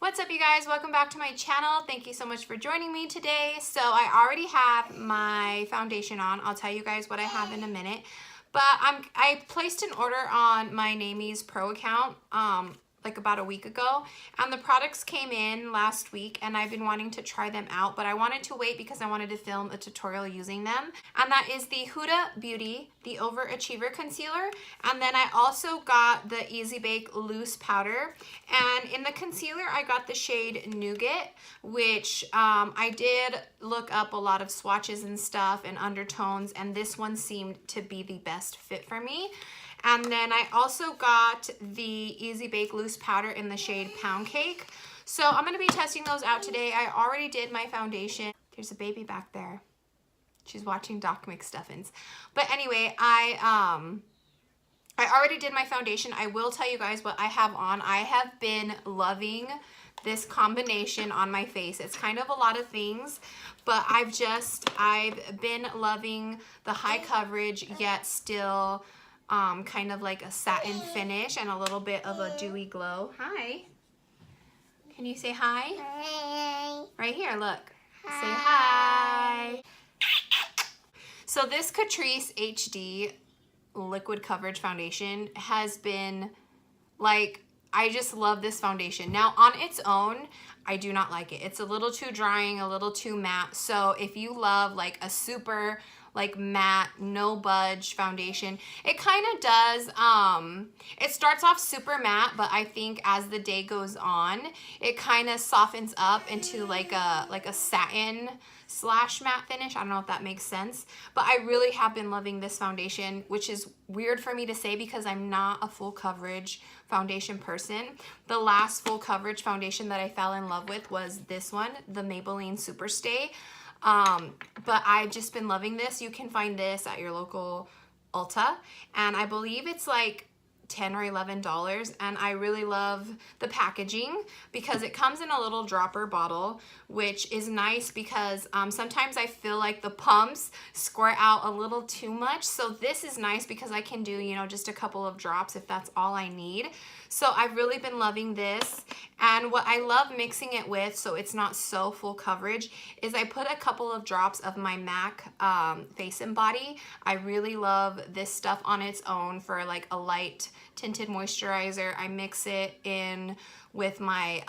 What's up, you guys? Welcome back to my channel. Thank you so much for joining me today. So I already have my foundation on. I'll tell you guys what I have in a minute. But I placed an order on my Namies Pro account like about a week ago, and the products came in last week and I've been wanting to try them out, but I wanted to wait because I wanted to film a tutorial using them. And that is the Huda Beauty, the Overachiever Concealer. And then I also got the Easy Bake Loose Powder. And in the concealer, I got the shade Nouget, which I did look up a lot of swatches and stuff and undertones, and this one seemed to be the best fit for me. And then I also got the Easy Bake Loose Powder in the shade Pound Cake. So I'm going to be testing those out today. I already did my foundation. There's a baby back there. She's watching Doc McStuffins. But anyway, I already did my foundation. I will tell you guys what I have on. I have been loving this combination on my face. It's kind of a lot of things, but I've been loving the high coverage yet still kind of like a satin finish and a little bit of a dewy glow. Hi. Can you say hi? Hi. Right here, look. Hi. Say hi. So this Catrice HD liquid coverage foundation has been like, I just love this foundation. Now on its own, I do not like it. It's a little too drying, a little too matte. So if you love like a super like matte, no budge foundation, it kind of does, it starts off super matte, but I think as the day goes on, it kind of softens up into like a satin slash matte finish. I don't know if that makes sense, but I really have been loving this foundation, which is weird for me to say because I'm not a full coverage foundation person. The last full coverage foundation that I fell in love with was this one, the Maybelline Superstay. But I've just been loving this. You can find this at your local Ulta, and I believe it's like $10 or $11, and I really love the packaging because it comes in a little dropper bottle, which is nice because sometimes I feel like the pumps squirt out a little too much. So this is nice because I can do, you know, just a couple of drops if that's all I need. So I've really been loving this, and what I love mixing it with so it's not so full coverage is I put a couple of drops of my MAC Face and Body. I really love this stuff on its own for like a light tinted moisturizer. I mix it in with my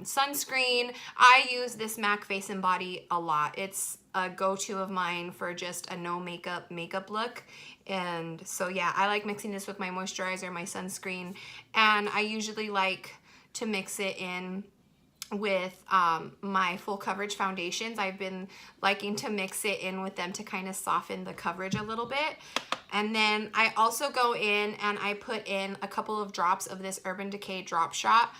sunscreen. I use this MAC Face and Body a lot. It's a go-to of mine for just a no makeup look. And so yeah, I like mixing this with my moisturizer, my sunscreen, and I usually like to mix it in with my full coverage foundations. I've been liking to mix it in with them to kind of soften the coverage a little bit. And then I also go in and I put in a couple of drops of this Urban Decay Drop Shot.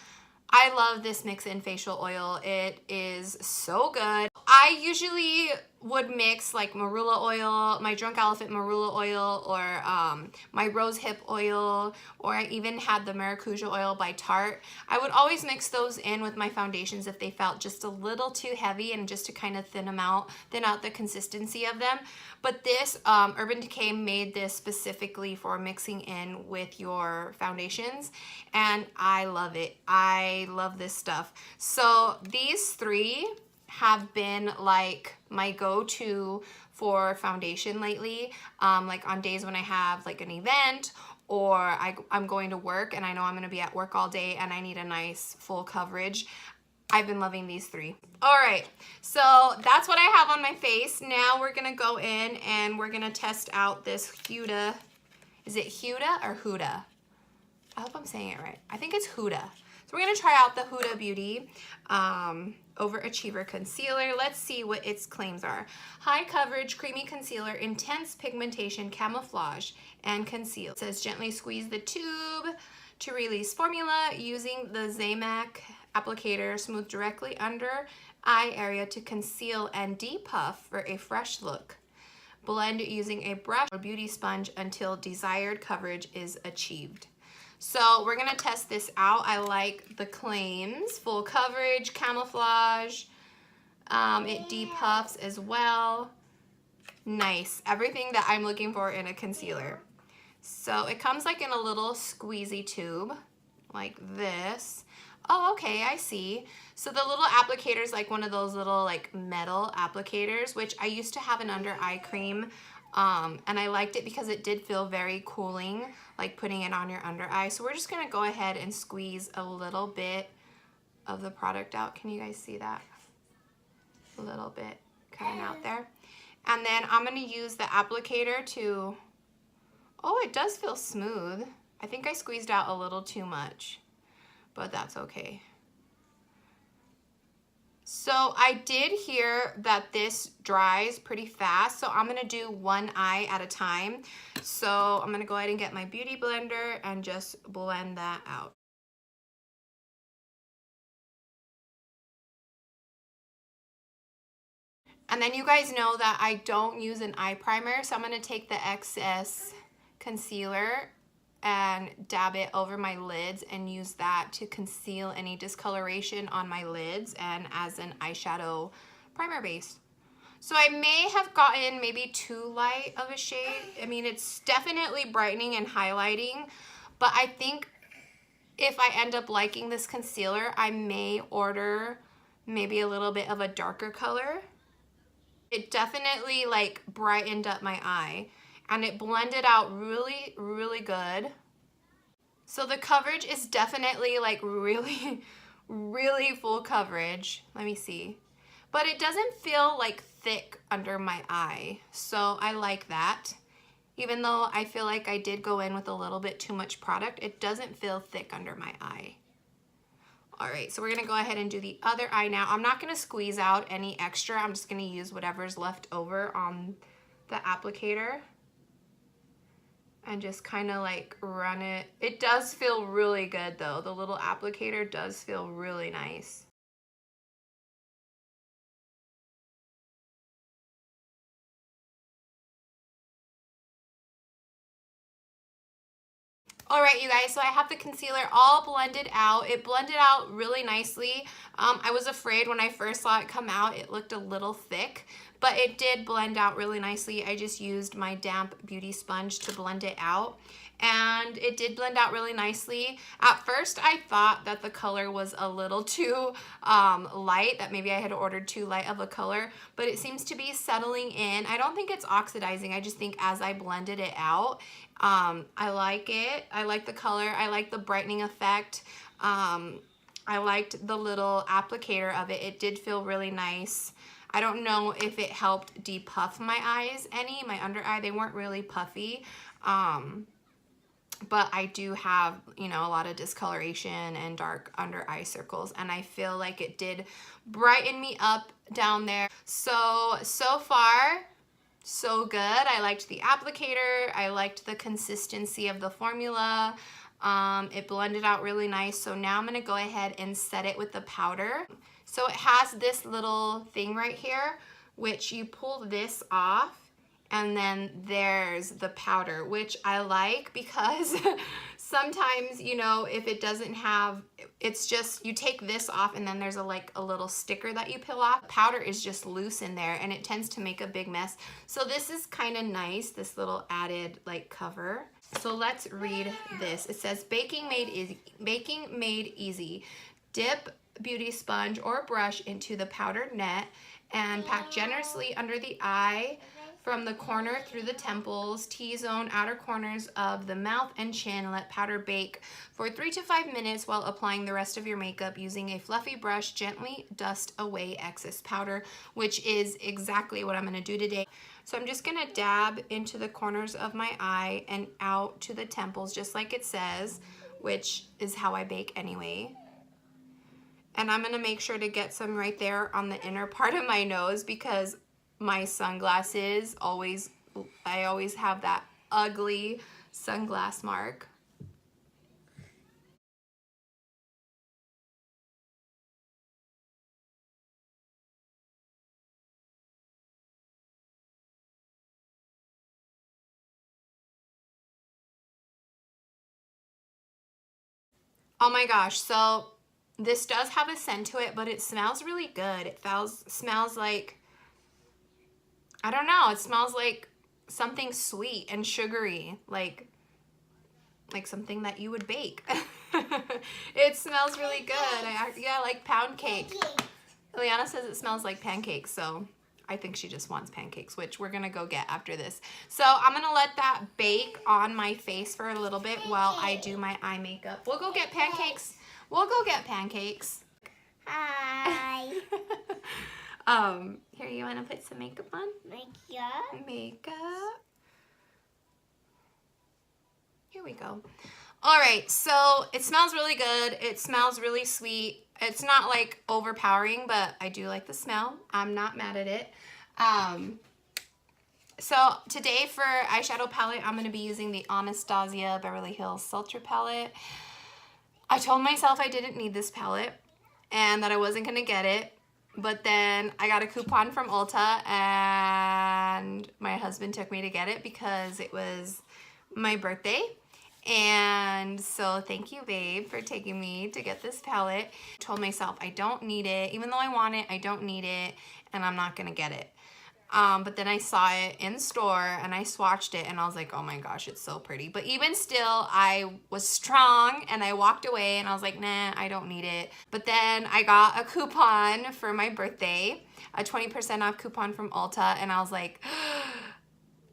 I love this mix-in facial oil. It is so good. I usually would mix like marula oil, my Drunk Elephant marula oil, or my rose hip oil, or I even had the maracuja oil by Tarte. I would always mix those in with my foundations if they felt just a little too heavy, and just to kind of thin out the consistency of them. But this Urban Decay made this specifically for mixing in with your foundations, and I love it. I love this stuff. So these three have been like my go-to for foundation lately, like on days when I have like an event or I'm going to work and I know I'm going to be at work all day and I need a nice full coverage. I've been loving these three. All right, so that's what I have on my face. Now we're gonna go in and we're gonna test out this Huda. Is it Huda or Huda? I hope I'm saying it right. I think it's Huda. So we're gonna try out the Huda Beauty Overachiever Concealer. Let's see what its claims are. High coverage, creamy concealer, intense pigmentation, camouflage, and conceal. It says gently squeeze the tube to release formula using the Zamac applicator. Smooth directly under eye area to conceal and depuff for a fresh look. Blend using a brush or beauty sponge until desired coverage is achieved. So we're gonna test this out. I like the claims: full coverage, camouflage, it depuffs as well. Nice, everything that I'm looking for in a concealer. So it comes like in a little squeezy tube like this. Oh, okay, I see. So the little applicator is like one of those little like metal applicators, which I used to have an under eye cream. And I liked it because it did feel very cooling, like putting it on your under eye. So we're just gonna go ahead and squeeze a little bit of the product out. Can you guys see that? A little bit coming out there. And then I'm gonna use the applicator to, oh, it does feel smooth. I think I squeezed out a little too much, but that's okay. So I did hear that this dries pretty fast, so I'm gonna do one eye at a time. So I'm gonna go ahead and get my beauty blender and just blend that out. And then you guys know that I don't use an eye primer, so I'm gonna take the excess concealer and dab it over my lids and use that to conceal any discoloration on my lids and as an eyeshadow primer base. So I may have gotten maybe too light of a shade. I mean, it's definitely brightening and highlighting, but I think if I end up liking this concealer, I may order maybe a little bit of a darker color. It definitely like brightened up my eye and it blended out really, really good. So the coverage is definitely like really, really full coverage. Let me see. But it doesn't feel like thick under my eye. So I like that. Even though I feel like I did go in with a little bit too much product, it doesn't feel thick under my eye. All right, so we're gonna go ahead and do the other eye now. I'm not gonna squeeze out any extra. I'm just gonna use whatever's left over on the applicator and just kind of like run it. It does feel really good though. The little applicator does feel really nice. All right, you guys, so I have the concealer all blended out. It blended out really nicely. I was afraid when I first saw it come out, it looked a little thick, but it did blend out really nicely. I just used my damp beauty sponge to blend it out, and it did blend out really nicely. At first, I thought that the color was a little too light, that maybe I had ordered too light of a color, but it seems to be settling in. I don't think it's oxidizing. I just think as I blended it out, I like it. I like the color. I like the brightening effect. I liked the little applicator of it. It did feel really nice. I don't know if it helped depuff my eyes any. My under eye, they weren't really puffy. But I do have, you know, a lot of discoloration and dark under eye circles, and I feel like it did brighten me up down there. So far, so good. I liked the applicator. I liked the consistency of the formula. It blended out really nice. So now I'm gonna go ahead and set it with the powder. So it has this little thing right here, which you pull this off, and then there's the powder, which I like because sometimes, you know, if it doesn't have, it's just, you take this off and then there's like a little sticker that you peel off. Powder is just loose in there and it tends to make a big mess. So this is kind of nice, this little added like cover. So let's read this. It says, baking made easy. Dip beauty sponge or brush into the powdered net and pack generously under the eye, from the corner through the temples, T-zone, outer corners of the mouth and chin. Let powder bake for 3 to 5 minutes while applying the rest of your makeup. Using a fluffy brush, gently dust away excess powder, which is exactly what I'm gonna do today. So I'm just gonna dab into the corners of my eye and out to the temples, just like it says, which is how I bake anyway. And I'm gonna make sure to get some right there on the inner part of my nose because my sunglasses I always have that ugly sunglass mark. Oh my gosh, so this does have a scent to it, but it smells really good. It smells like, I don't know, it smells like something sweet and sugary, like something that you would bake. It smells really good. Yeah, like pound cake. Liana says it smells like pancakes, so I think she just wants pancakes, which we're gonna go get after this. So I'm gonna let that bake on my face for a little bit while I do my eye makeup. We'll go get pancakes. We'll go get pancakes. Hi. Here, you wanna put some makeup on? Makeup. Makeup. Here we go. All right, so it smells really good. It smells really sweet. It's not like overpowering, but I do like the smell. I'm not mad at it. So today for eyeshadow palette, I'm gonna be using the Anastasia Beverly Hills Sultry palette. I told myself I didn't need this palette and that I wasn't gonna get it, but then I got a coupon from Ulta and my husband took me to get it because it was my birthday. And so thank you, babe, for taking me to get this palette. I told myself I don't need it. Even though I want it, I don't need it, and I'm not gonna get it. But then I saw it in store and I swatched it and I was like, oh my gosh, it's so pretty. But even still, I was strong and I walked away and I was like, nah, I don't need it. But then I got a coupon for my birthday, a 20% off coupon from Ulta, and I was like,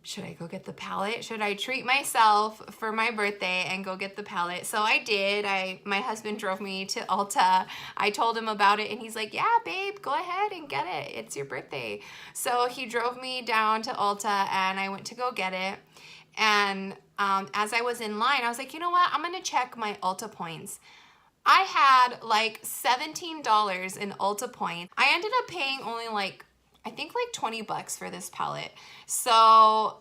should I go get the palette? Should I treat myself for my birthday and go get the palette? So I did. My husband drove me to Ulta. I told him about it and he's like, yeah, babe, go ahead and get it. It's your birthday. So he drove me down to Ulta and I went to go get it. And as I was in line, I was like, you know what? I'm going to check my Ulta points. I had like $17 in Ulta points. I ended up paying only like, I think like 20 bucks for this palette. So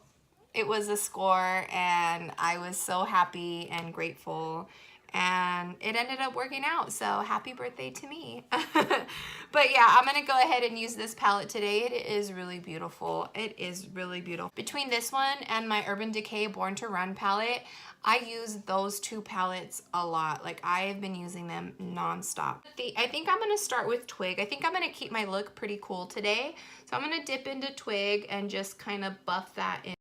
it was a score and I was so happy and grateful and it ended up working out. So happy birthday to me. But yeah, I'm gonna go ahead and use this palette today. It is really beautiful. It is really beautiful. Between this one and my Urban Decay Born to Run palette, I use those two palettes a lot. Like I have been using them nonstop. I think I'm gonna start with Twig. I think I'm gonna keep my look pretty cool today. So I'm gonna dip into Twig and just kind of buff that in.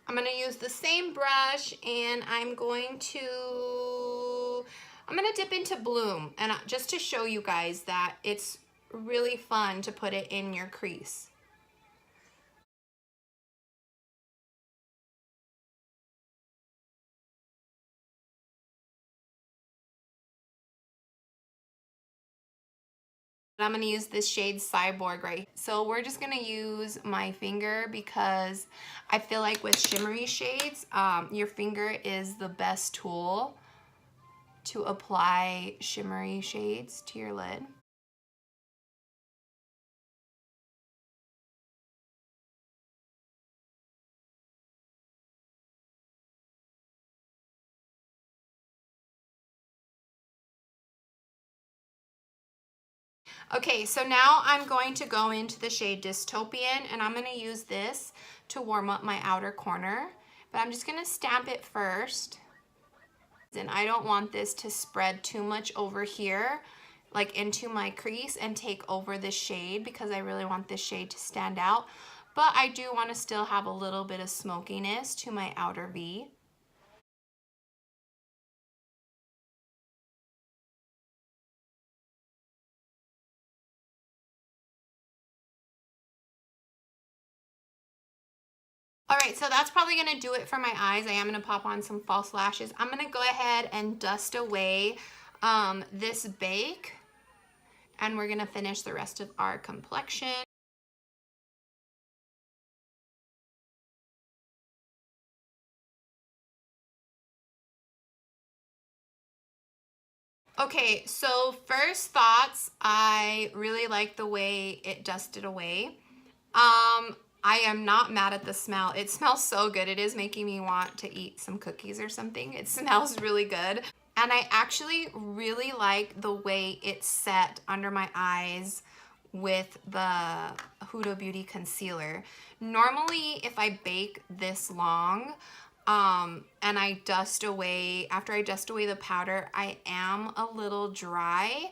I'm gonna use the same brush and I'm gonna dip into Bloom, and just to show you guys that it's really fun to put it in your crease. I'm gonna use this shade Cyborg right here. So we're just gonna use my finger because I feel like with shimmery shades, your finger is the best tool to apply shimmery shades to your lid. Okay, so now I'm going to go into the shade Dystopian and I'm gonna use this to warm up my outer corner, but I'm just gonna stamp it first. And I don't want this to spread too much over here, like into my crease and take over the shade because I really want this shade to stand out. But I do want to still have a little bit of smokiness to my outer V. All right, so that's probably gonna do it for my eyes. I am gonna pop on some false lashes. I'm gonna go ahead and dust away this bake, and we're gonna finish the rest of our complexion. Okay, so first thoughts, I really like the way it dusted away. I am not mad at the smell. It smells so good. It is making me want to eat some cookies or something. It smells really good. And I actually really like the way it set under my eyes with the Huda Beauty concealer. Normally, if I bake this long, And I dust away, after I dust away the powder, I am a little dry,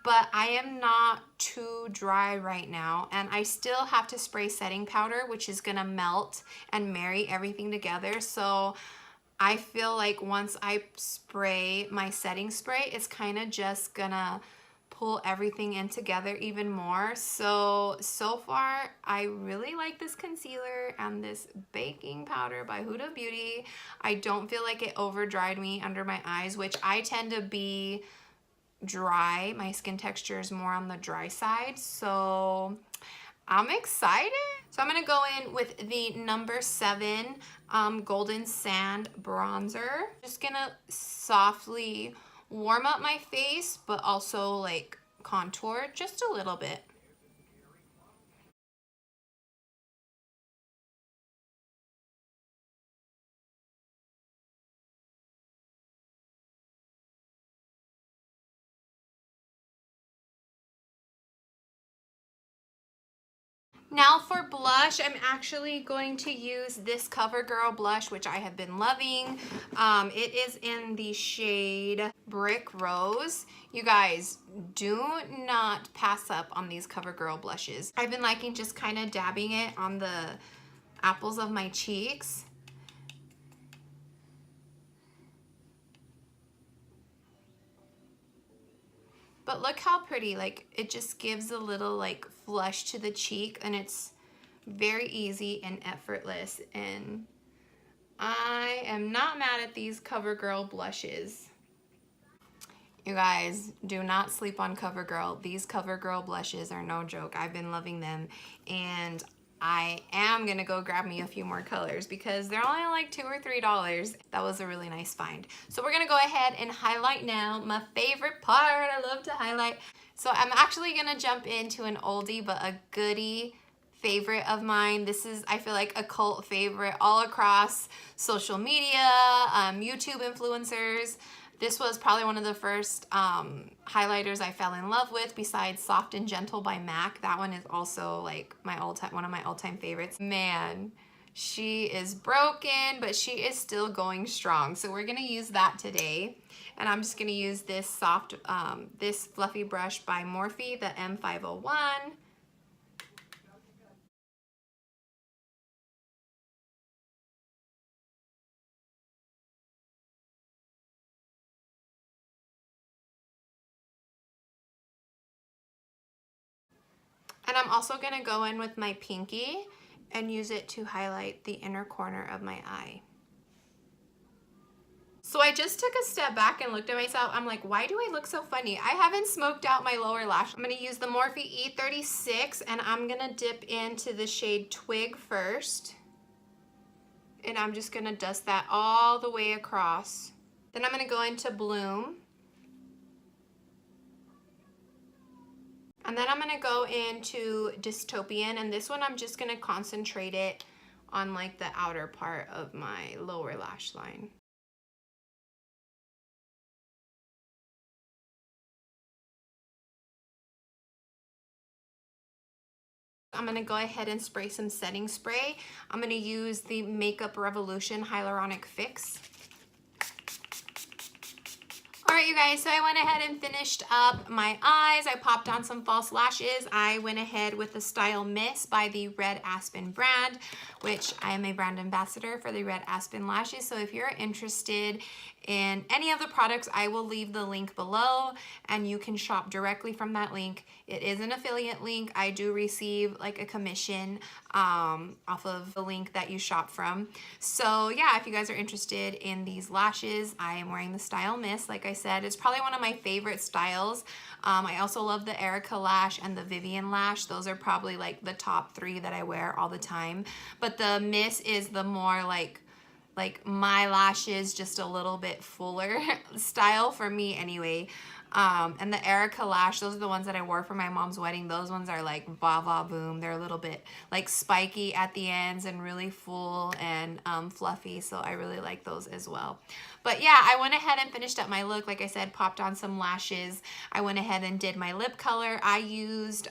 but I am not too dry right now. And I still have to spray setting powder, which is gonna melt and marry everything together. So I feel like once I spray my setting spray, it's kind of just gonna pull everything in together even more. So far, I really like this concealer and this baking powder by Huda Beauty. I don't feel like it over dried me under my eyes, which I tend to be dry. My skin texture is more on the dry side. So I'm excited. So I'm gonna go in with the number 7 Golden Sand Bronzer. Just gonna softly warm up my face, but also like contour just a little bit. Now for blush, I'm actually going to use this Covergirl blush, which I have been loving. It is in the shade Brick Rose. You guys, do not pass up on these Covergirl blushes. I've been liking just kind of dabbing it on the apples of my cheeks. But look how pretty, like it just gives a little like flush to the cheek, and it's very easy and effortless. And I am not mad at these CoverGirl blushes. You guys, do not sleep on CoverGirl. These CoverGirl blushes are no joke. I've been loving them, and I am gonna go grab me a few more colors because they're only like $2 or $3. That was a really nice find. So we're gonna go ahead and highlight now. My favorite part, I love to highlight. So I'm actually gonna jump into an oldie but a goodie favorite of mine. This is, I feel like, a cult favorite all across social media, YouTube influencers. This was probably one of the first highlighters I fell in love with, besides Soft and Gentle by MAC. That one is also like my one of my all-time favorites. Man, she is broken, but she is still going strong. So we're gonna use that today. And I'm just gonna use this soft, this fluffy brush by Morphe, the M501. And I'm also gonna go in with my pinky and use it to highlight the inner corner of my eye. So I just took a step back and looked at myself. I'm like, why do I look so funny? I haven't smoked out my lower lash. I'm gonna use the Morphe E36, and I'm gonna dip into the shade Twig first. And I'm just gonna dust that all the way across. Then I'm gonna go into Bloom. And then I'm gonna go into Dystopian, and this one I'm just gonna concentrate it on like the outer part of my lower lash line. I'm gonna go ahead and spray some setting spray. I'm gonna use the Makeup Revolution Hyaluronic Fix. All right, you guys, so I went ahead and finished up my eyes. I popped on some false lashes. I went ahead with the Style Miss by the Red Aspen brand, which I am a brand ambassador for the Red Aspen lashes. So if you're interested in any of the products, I will leave the link below and you can shop directly from that link. It is an affiliate link. I do receive like a commission off of the link that you shop from. So yeah, if you guys are interested in these lashes, I am wearing the Style Miss. Like I said, it's probably one of my favorite styles. I also love the Erica lash and the Vivian lash. Those are probably like the top 3 that I wear all the time. But the Miss is the more like my lashes, just a little bit fuller style for me anyway. And the Erica Lash, those are the ones that I wore for my mom's wedding. Those ones are like va va boom. They're a little bit like spiky at the ends and really full and fluffy. So I really like those as well. But yeah, I went ahead and finished up my look. Like I said, popped on some lashes. I went ahead and did my lip color. I used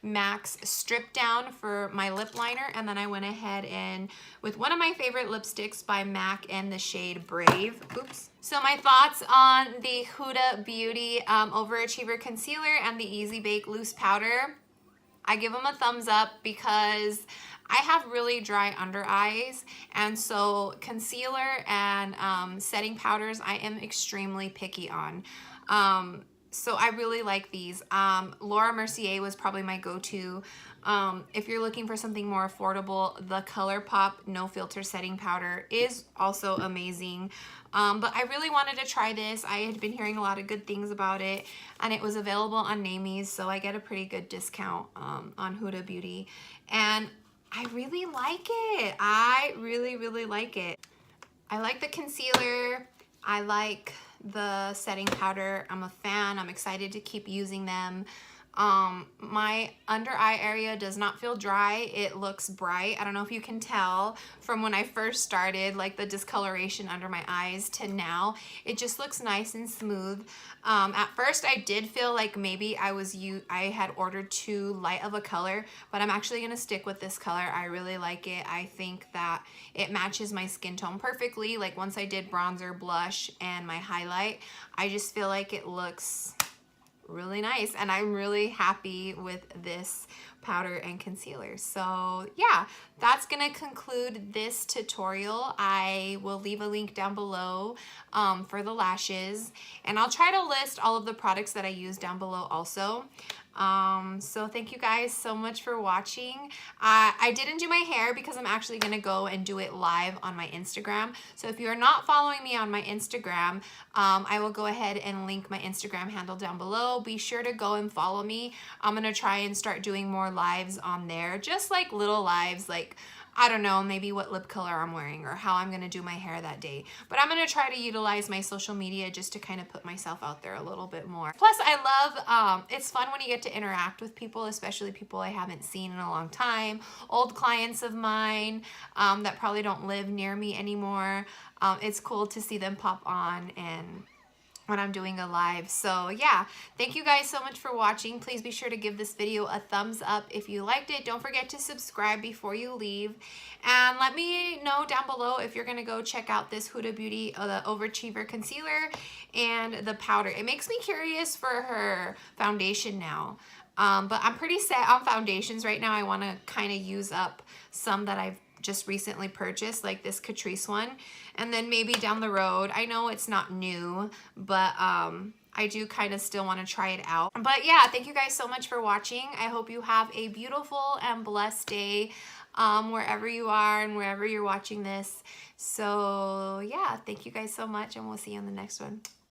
MAC's Stripdown for my lip liner. And then I went ahead and with one of my favorite lipsticks by MAC in the shade Brave. Oops. So my thoughts on the Huda Beauty Overachiever Concealer and the Easy Bake Loose Powder. I give them a thumbs up because I have really dry under eyes, and so concealer and setting powders I am extremely picky on. So I really like these. Laura Mercier was probably my go-to. If you're looking for something more affordable, the ColourPop No Filter Setting Powder is also amazing. But I really wanted to try this. I had been hearing a lot of good things about it, and it was available on Namies, so I get a pretty good discount on Huda Beauty. And I really like it. I really, really like it. I like the concealer. I like the setting powder. I'm a fan. I'm excited to keep using them. My under eye area does not feel dry. It looks bright. I don't know if you can tell from when I first started, like the discoloration under my eyes to now. It just looks nice and smooth. At first I did feel like maybe I had ordered too light of a color, but I'm actually going to stick with this color. I really like it. I think that it matches my skin tone perfectly. Like once I did bronzer, blush, and my highlight, I just feel like it looks really nice, and I'm really happy with this powder and concealer. So yeah, that's gonna conclude this tutorial. I will leave a link down below for the lashes, and I'll try to list all of the products that I use down below also. So thank you guys so much for watching. I didn't do my hair because I'm actually gonna go and do it live on my Instagram. So if you're not following me on my Instagram, I will go ahead and link my Instagram handle down below. Be sure to go and follow me. I'm gonna try and start doing more lives on there, just like little lives, like I don't know, maybe what lip color I'm wearing or how I'm gonna do my hair that day. But I'm gonna try to utilize my social media just to kind of put myself out there a little bit more. Plus I love, it's fun when you get to interact with people, especially people I haven't seen in a long time, old clients of mine that probably don't live near me anymore. It's cool to see them pop on and when I'm doing a live. So yeah, thank you guys so much for watching. Please be sure to give this video a thumbs up if you liked it. Don't forget to subscribe before you leave, and let me know down below if you're gonna go check out this Huda Beauty the Overachiever concealer and the powder. It makes me curious for her foundation now. But I'm pretty set on foundations right now. I want to kind of use up some that I've just recently purchased, like this Catrice one, and then maybe down the road, I know it's not new, but I do kind of still want to try it out. But yeah, thank you guys so much for watching. I hope you have a beautiful and blessed day wherever you are and wherever you're watching this. So yeah, thank you guys so much, and we'll see you on the next one.